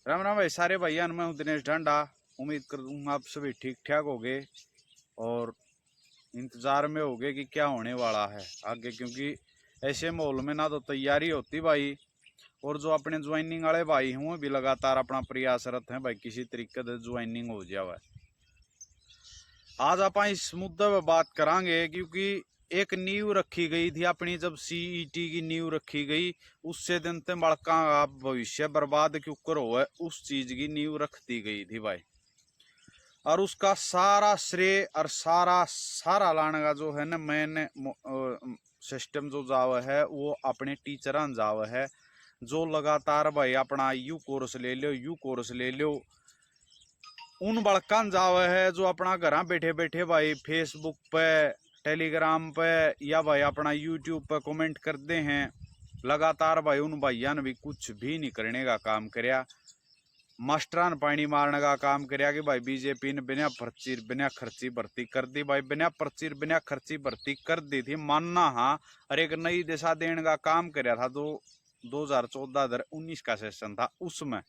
राम राम भाई सारे भैया, मैं हूँ दिनेश ढांडा। उम्मीद करूँ आप सभी ठीक ठाक होगे और इंतजार में होगे कि क्या होने वाला है आगे, क्योंकि ऐसे माहौल में ना तो तैयारी होती भाई, और जो अपने ज्वाइनिंग वाले भाई हुए भी लगातार अपना प्रयासरत हैं भाई किसी तरीके से ज्वाइनिंग हो जाए। आज आप इस मुद्दे पर बात करांगे क्योंकि एक नींव रखी गई थी अपनी, जब सीईटी की नींव रखी गई उससे दिन ते बड़का आप भविष्य बर्बाद क्यों करो है, उस चीज की नींव रख दी गई थी भाई। और उसका सारा श्रेय और सारा सारा लाने का जो है ना मेन सिस्टम जो जाव है वो अपने टीचर जाव है, जो लगातार भाई अपना यू कोर्स ले लो यू कोर्स ले लो। उन बड़कान जाव है जो अपना घर बैठे बैठे भाई फेसबुक पे टेलीग्राम पे या भाई अपना यूट्यूब पे कमेंट करते हैं। लगातार भाई उन भैया ने भी कुछ भी नहीं करने का काम करया, मास्टरान पानी मारने का काम करया कि भाई बीजेपी ने बिना खर्ची भर्ती कर दी भाई, बिना खर्ची भर्ती कर दी थी मानना हाँ। और एक नई दिशा देने का काम करया था जो 2014-19 का सेशन था उसमें।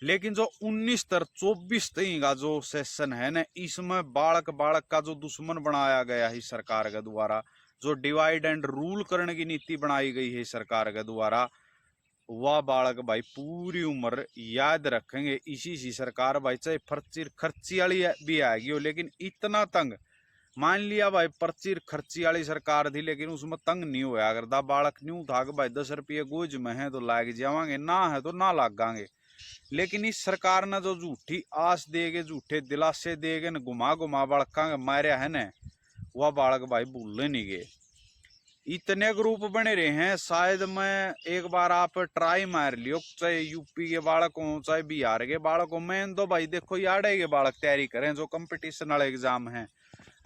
लेकिन जो 19-24 का जो सेशन है ना, इसमें बालक बालक का जो दुश्मन बनाया गया है सरकार के द्वारा, जो डिवाइड एंड रूल करने की नीति बनाई गई है सरकार के द्वारा, वह बालक भाई पूरी उम्र याद रखेंगे। इसी सरकार भाई चाहे खर्ची वाली भी आएगी हो, लेकिन इतना तंग मान लिया भाई पर्ची खर्ची वाली सरकार थी लेकिन उसमें तंग नहीं होया करता। बालक न्यू था कि भाई 10 रुपये गोज में है तो लाग जावांगे, ना है तो ना लागांगे। लेकिन इस सरकार ने जो झूठी आस देगे झूठे दिलासे देगे न घुमा घुमा बालका मारिया है न, वह बालक भाई भूल नहीं गए। इतने ग्रुप बने रहे हैं, शायद मैं एक बार आप ट्राई मार लियो, चाहे यूपी के बालक हो चाहे बिहार के बालक हो। मैं तो भाई देखो याडे के बालक तैयारी करें जो कंपटीशन वाले एग्जाम है,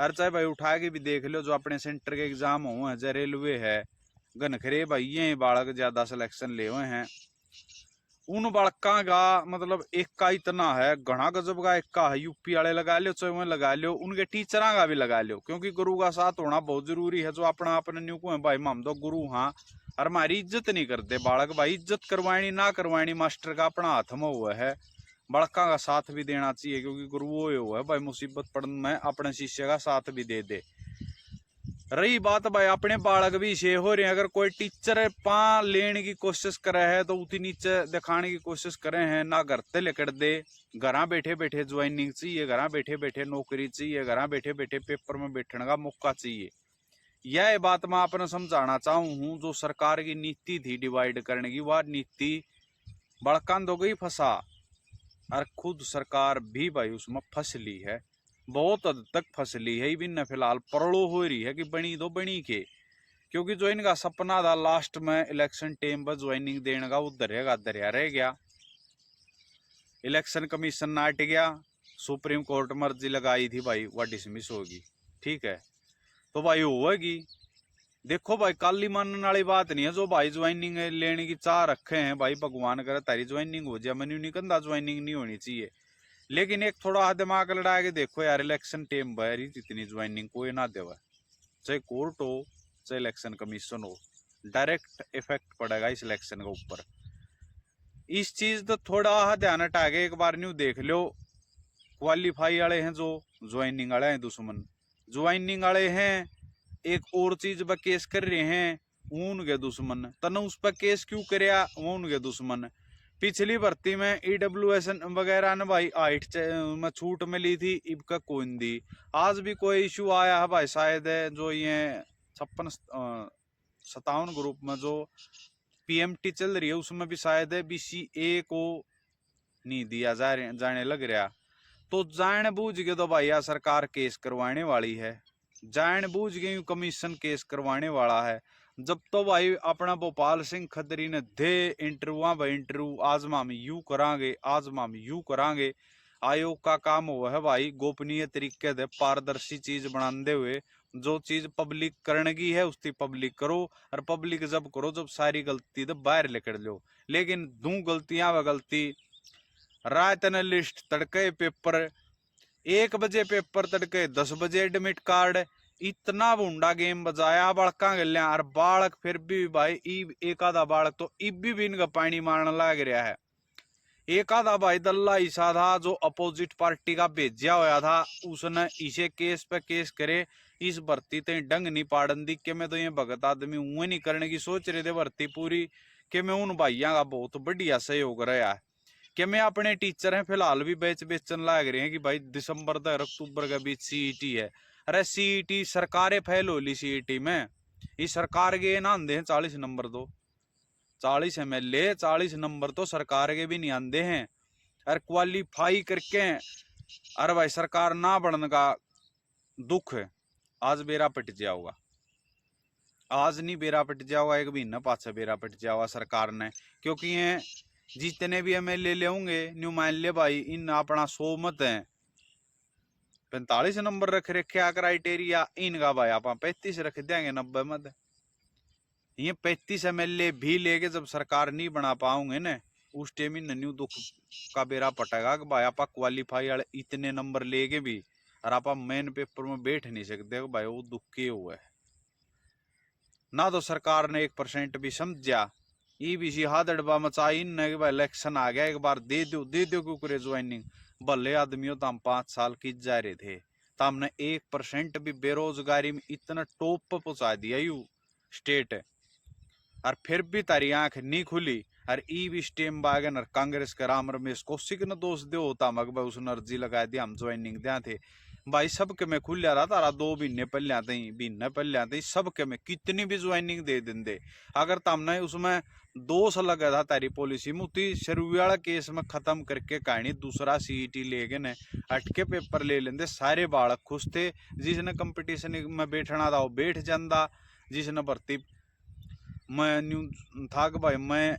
और चाहे भाई उठा के भी देख लो जो अपने सेंटर के एग्जाम हुए हैं, चाहे रेलवे है घनखरे भाई ये बालक ज्यादा सिलेक्शन ले हुए हैं। उन बालका का मतलब एक का इतना है, घना गजब का एक का है। यूपी वाले लगा लो चाहे वह लगा लो, उनके टीचर का भी लगा लो, क्योंकि गुरु का साथ होना बहुत जरूरी है। जो अपना अपने न्यू को है भाई हम तो गुरु हाँ, और हमारी इज्जत नहीं करते बालक भाई, इज्जत करवानी ना करवानी मास्टर का अपना हाथ में हुआ है। बड़का का साथ भी देना चाहिए क्योंकि गुरु वो हुआ है भाई, मुसीबत पड़ने में अपने शिष्य का साथ भी दे दे। रही बात भाई अपने बालक भी से हो रहे हैं, अगर कोई टीचर पा लेने की कोशिश करे है तो उतनी नीचे दिखाने की कोशिश करे हैं ना, घर ते लेकर दे। घर बैठे बैठे ज्वाइनिंग चाहिए, घर बैठे बैठे नौकरी चाहिए, घर बैठे बैठे पेपर में बैठने का मौका चाहिए। यह बात मैं आपने समझाना चाहूँ हूँ। जो सरकार की नीति थी डिवाइड करने की, वह नीति बड़कान दो गई फंसा, और खुद सरकार भी भाई उसमें फंसली है, बहुत हद तक फंसली है। भी न फिलहाल परड़ो हो रही है कि बनी तो बनी के, क्योंकि जो इनका सपना था लास्ट में इलेक्शन टाइम पर ज्वाइनिंग देने का, वो दरिया रह गया। इलेक्शन कमीशन नाट गया, सुप्रीम कोर्ट मर्जी लगाई थी भाई वह डिसमिस होगी, ठीक है तो भाई होगी। देखो भाई काली मानने वाली बात नहीं है। जो भाई ज्वाइनिंग लेने की चाह रखे हैं भाई, भगवान करे तारी ज्वाइनिंग हो जाए, मनु नहीं कहता ज्वाइनिंग नहीं होनी चाहिए, लेकिन एक थोड़ा दिमाग लड़ा के देखो यार, इलेक्शन टाइम पर इतनी ज्वाइनिंग कोई ना देवा, चाहे कोर्ट हो चाहे इलेक्शन कमीशन हो, डायरेक्ट इफेक्ट पड़ेगा इस इलेक्शन के ऊपर। इस चीज तो थोड़ा ध्यान हटा के एक बार न्यू देख लो। क्वालिफाई वाले हैं जो ज्वाइनिंग वाले हैं दुश्मन, ज्वाइनिंग वाले हैं एक और चीज पर केस कर रहे हैं उनके दुश्मन, तने उस पर केस क्यों करया वो उनके दुश्मन। पिछली भर्ती में EWS वगैरह ने भाई 8 में छूट मिली थी, इब का कोई नहीं दी। आज भी कोई इशू आया है भाई, शायद है जो ये 56-57 ग्रुप में जो PMT चल रही है उसमें भी शायद है BCA को नहीं दिया जाने लग रहा। तो जान बूझ के तो भाई यार सरकार केस करवाने वाली है, जान बूझ के कमीशन केस करवाने वाला है। जब तो भाई अपना भोपाल सिंह खदरी ने दे इंटरव्यू भाई, इंटरव्यू आज हम यू करांगे आज हम यू करांगे। आयोग का काम हुआ है भाई गोपनीय तरीके से पारदर्शी चीज बनाते हुए, जो चीज पब्लिक करने की है उसकी पब्लिक करो, और पब्लिक जब करो जब सारी गलती तो बाहर लेकर लो। लेकिन दू गलतियां व गलती रात ने लिस्ट तड़के पेपर 1 बजे पेपर तड़के 10 बजे एडमिट कार्ड, इतना भूडा गेम बजाया बड़का गलिया। और बालक फिर भी भाई एक आधा बालक तो इब भी इनका पानी मारने लग रहा है। एक आधा भाई दल्ला ऐसा था जो अपोजिट पार्टी का भेजा होया था, उसने इसे केस पे केस करे, इस भर्ती ते डंग नहीं पाड़न दी के मैं तो ये भगत आदमी हुए नहीं करने की सोच रहे थे भर्ती पूरी, कि मैं उन भाइयों का बहुत बढ़िया सहयोग रहा है कि मैं अपने टीचर हैं फिलहाल भी बेचन लाग रहे हैं कि भाई दिसंबर तक अक्टूबर के बीच सीईटी है। अरे सीईटी सरकारें फेल होली सीईटी में, इस सरकार के ना आंदे हैं 40 नंबर तो 40 MLA 40 नंबर तो सरकार के भी नहीं आंदे हैं। अरे क्वालिफाई करके अरे भाई सरकार ना बढ़ने का दुख है। आज बेरा पिट जाओगा, आज नहीं बेरा पिट जाओगा, एक महीना पाछे बेरा पिट जाओगा सरकार ने, क्योंकि ये जितने भी MLA ले होंगे न्यू मान ले भाई इन अपना 100 मत है, 45 नंबर रख रखे क्राइटेरिया, इनका भाई आप 35 रख देंगे 90 मत। ये 35 MLA भी लेके जब सरकार नहीं बना पाओगे न, उस टाइम ही न्यू दुख का बेरा पटेगा कि भाई आप क्वालिफाई वाले इतने नंबर लेके भी और आप मेन पेपर में बैठ नहीं सकते, भाई वो दुख के हुआ है ना। तो सरकार ने 1% भी समझा, ईबीसी हादड़बा मचाई न कि भाई इलेक्शन आ गया एक बार दे दो क्यों करे ज्वाइनिंग। भले आदमियों तो हम 5 साल की जा रहे थे, तो हमने 1% भी बेरोजगारी में इतना टॉप पर पहुंचा दिया यू स्टेट है, और फिर भी तारी आंख नहीं खुली। और ई भी स्टेम बागन और कांग्रेस का राम रमेश कौशिक ने दोष दे होता मग भाई उसने अर्जी लगा दी हम ज्वाइनिंग दिया थे भाई, सबके में खुल रहा तारा 2 महीने पहले आते सबके में कितनी भी ज्वाइनिंग दे देंगे। अगर तुमने उसमें दोष लगा था तारी पॉलिसी में उती शरूरी वाला केस में खत्म करके कहानी दूसरा सीईटी लेके ने अटके पेपर ले लेंदे, सारे बालक खुश थे। जिसने कंपटीशन में बैठना था वो बैठ जाता, जिसने भर्ती मैं न्यू था कि भाई मैं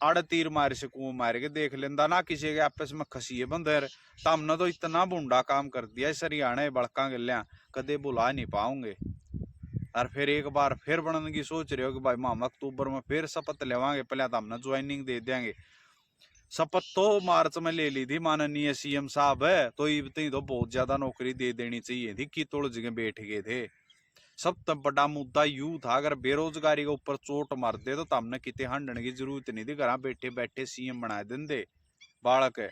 आड़ तीर मार सकूं मार के देख लेंदा ना, किसी के आपस में खसीए बंदर। तो हमने तो इतना बुंडा काम कर दिया इस हरियाणा बड़का गलिया कदे बुला नहीं पाओगे। और फिर एक बार फिर बनने की सोच रहे हो कि भाई हम अक्टूबर में फिर शपथ लेवांगे, पहले तो हमने ज्वाइनिंग दे देंगे। शपथ तो मार्च में ले ली थी माननीय CM साहब है, तो इतनी तो बहुत ज्यादा नौकरी दे देनी चाहिए थी कि तोड़ जगह बैठ गए थे। सबसे बड़ा मुद्दा यू था अगर बेरोजगारी के ऊपर चोट मार दे तो हमने कितने हंडने की जरूरत नहीं थी, घर बैठे बैठे CM बना देंगे बालक है।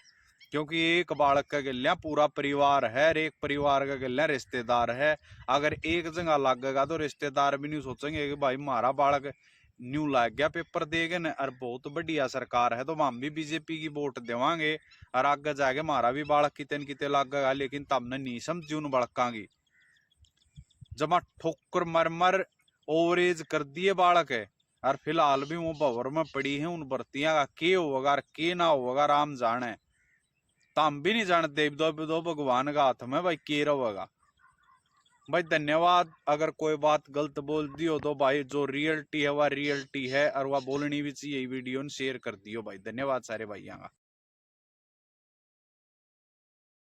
क्योंकि एक बालक का गल्या पूरा परिवार है, एक परिवार का गल्या रिश्तेदार है। अगर एक जगह लगेगा तो रिश्तेदार भी नहीं सोचेंगे कि भाई हमारा बालक न्यू लग गया पेपर देगे न, और बहुत बढ़िया सरकार है तो हम भी बीजेपी की वोट देवांगे और आगे जाके हमारा भी बालक कितने कितने लगेगा। लेकिन तमने नहीं समझी उन बालका की, जमा ठोकर मर मर ओवरेज कर दिए बालक है, और फिलहाल भी वो भवर में पड़ी है। उन भर्तियां का के होगा और के ना होगा राम जाने, तो हम भी नहीं जानते, दो भगवान का हाथ में भाई के रहेगा। भाई धन्यवाद, अगर कोई बात गलत बोल दी हो तो भाई जो रियलिटी है वह रियलिटी है, और वह बोलनी भी चाहिए वीडियो शेयर कर दियो भाई। धन्यवाद सारे भाइयों का।